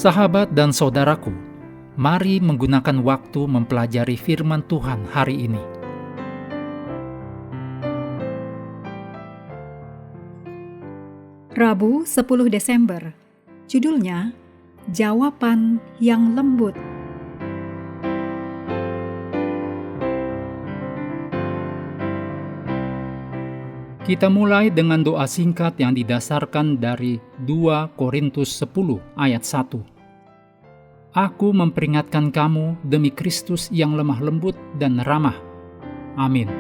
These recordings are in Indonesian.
Sahabat dan saudaraku, mari menggunakan waktu mempelajari firman Tuhan hari ini. Rabu 10 Desember, judulnya Jawaban yang Lembut. Kita mulai dengan doa singkat yang didasarkan dari 2 Korintus 10 ayat 1. Aku memperingatkan kamu demi Kristus yang lemah lembut dan ramah. Amin.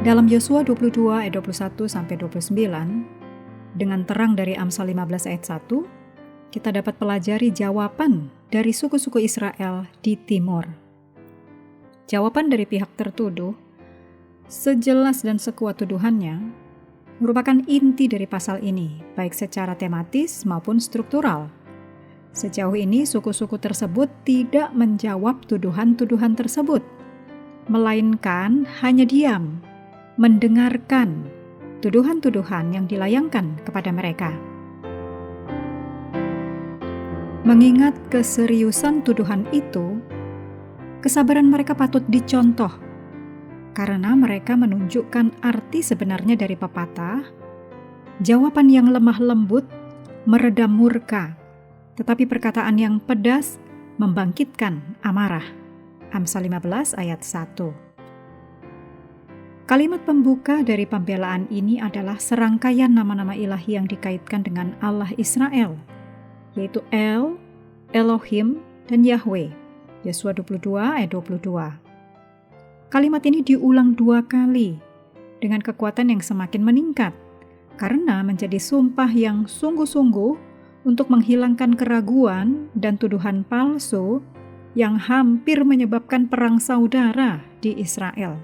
Dalam Yosua 22 ayat 21-29, dengan terang dari Amsal 15 ayat 1, kita dapat pelajari jawaban dari suku-suku Israel di timur. Jawaban dari pihak tertuduh, sejelas dan sekuat tuduhannya, merupakan inti dari pasal ini, baik secara tematis maupun struktural. Sejauh ini, suku-suku tersebut tidak menjawab tuduhan-tuduhan tersebut, melainkan hanya diam, mendengarkan tuduhan-tuduhan yang dilayangkan kepada mereka. Mengingat keseriusan tuduhan itu, kesabaran mereka patut dicontoh, karena mereka menunjukkan arti sebenarnya dari pepatah, jawaban yang lemah lembut meredam murka, tetapi perkataan yang pedas membangkitkan amarah. Amsal 15 ayat 1. Kalimat pembuka dari pembelaan ini adalah serangkaian nama-nama ilahi yang dikaitkan dengan Allah Israel, yaitu El, Elohim, dan Yahweh. Yosua 22 ayat 22. Kalimat ini diulang 2 kali dengan kekuatan yang semakin meningkat karena menjadi sumpah yang sungguh-sungguh untuk menghilangkan keraguan dan tuduhan palsu yang hampir menyebabkan perang saudara di Israel.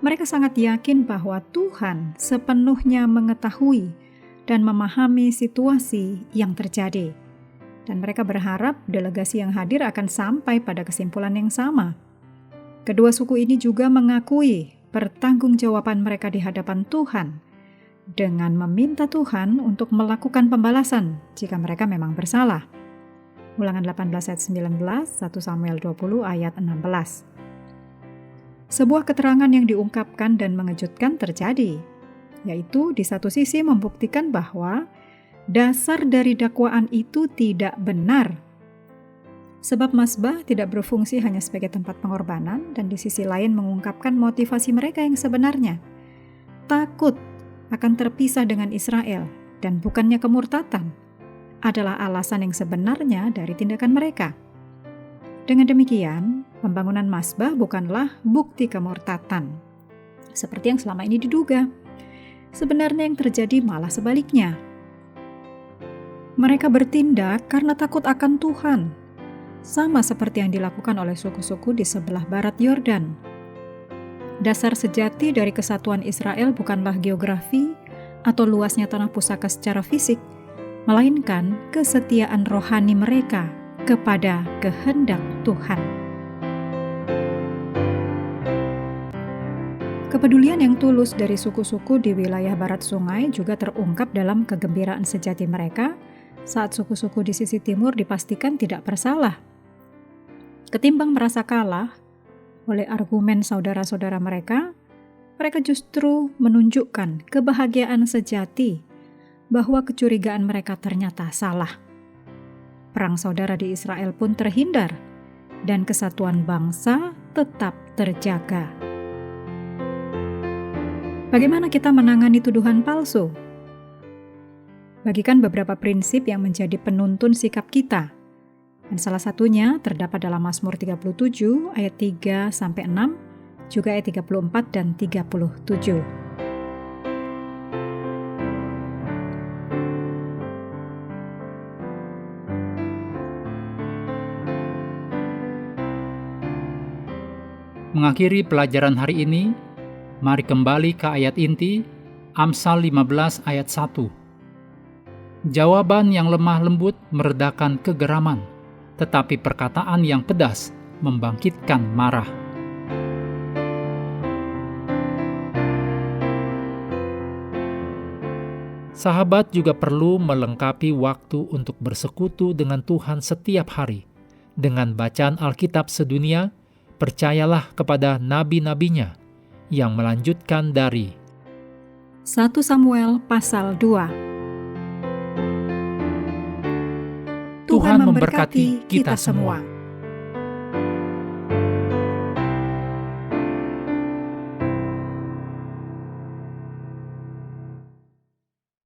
Mereka sangat yakin bahwa Tuhan sepenuhnya mengetahui dan memahami situasi yang terjadi. Dan mereka berharap delegasi yang hadir akan sampai pada kesimpulan yang sama. Kedua suku ini juga mengakui pertanggungjawaban mereka di hadapan Tuhan dengan meminta Tuhan untuk melakukan pembalasan jika mereka memang bersalah. Ulangan 18 ayat 19, 1 Samuel 20 ayat 16. Sebuah keterangan yang diungkapkan dan mengejutkan terjadi, yaitu di satu sisi membuktikan bahwa dasar dari dakwaan itu tidak benar. Sebab mazbah tidak berfungsi hanya sebagai tempat pengorbanan dan di sisi lain mengungkapkan motivasi mereka yang sebenarnya. Takut akan terpisah dengan Israel dan bukannya kemurtatan adalah alasan yang sebenarnya dari tindakan mereka. Dengan demikian, pembangunan mazbah bukanlah bukti kemurtatan, seperti yang selama ini diduga. Sebenarnya yang terjadi malah sebaliknya. Mereka bertindak karena takut akan Tuhan, sama seperti yang dilakukan oleh suku-suku di sebelah barat Yordan. Dasar sejati dari kesatuan Israel bukanlah geografi atau luasnya tanah pusaka secara fisik, melainkan kesetiaan rohani mereka kepada kehendak Tuhan. Kepedulian yang tulus dari suku-suku di wilayah barat sungai juga terungkap dalam kegembiraan sejati mereka saat suku-suku di sisi timur dipastikan tidak bersalah. Ketimbang merasa kalah oleh argumen saudara-saudara mereka justru menunjukkan kebahagiaan sejati bahwa kecurigaan mereka ternyata salah. Perang saudara di Israel pun terhindar dan kesatuan bangsa tetap terjaga. Bagaimana kita menangani tuduhan palsu? Bagikan beberapa prinsip yang menjadi penuntun sikap kita. Dan salah satunya terdapat dalam Mazmur 37 ayat 3-6, juga ayat 34 dan 37. Mengakhiri pelajaran hari ini, mari kembali ke ayat inti, Amsal 15 ayat 1. Jawaban yang lemah lembut meredakan kegeraman, tetapi perkataan yang pedas membangkitkan marah. Sahabat juga perlu melengkapi waktu untuk bersekutu dengan Tuhan setiap hari. Dengan bacaan Alkitab sedunia, percayalah kepada nabi-nabinya yang melanjutkan dari 1 Samuel pasal 2. Tuhan memberkati kita semua.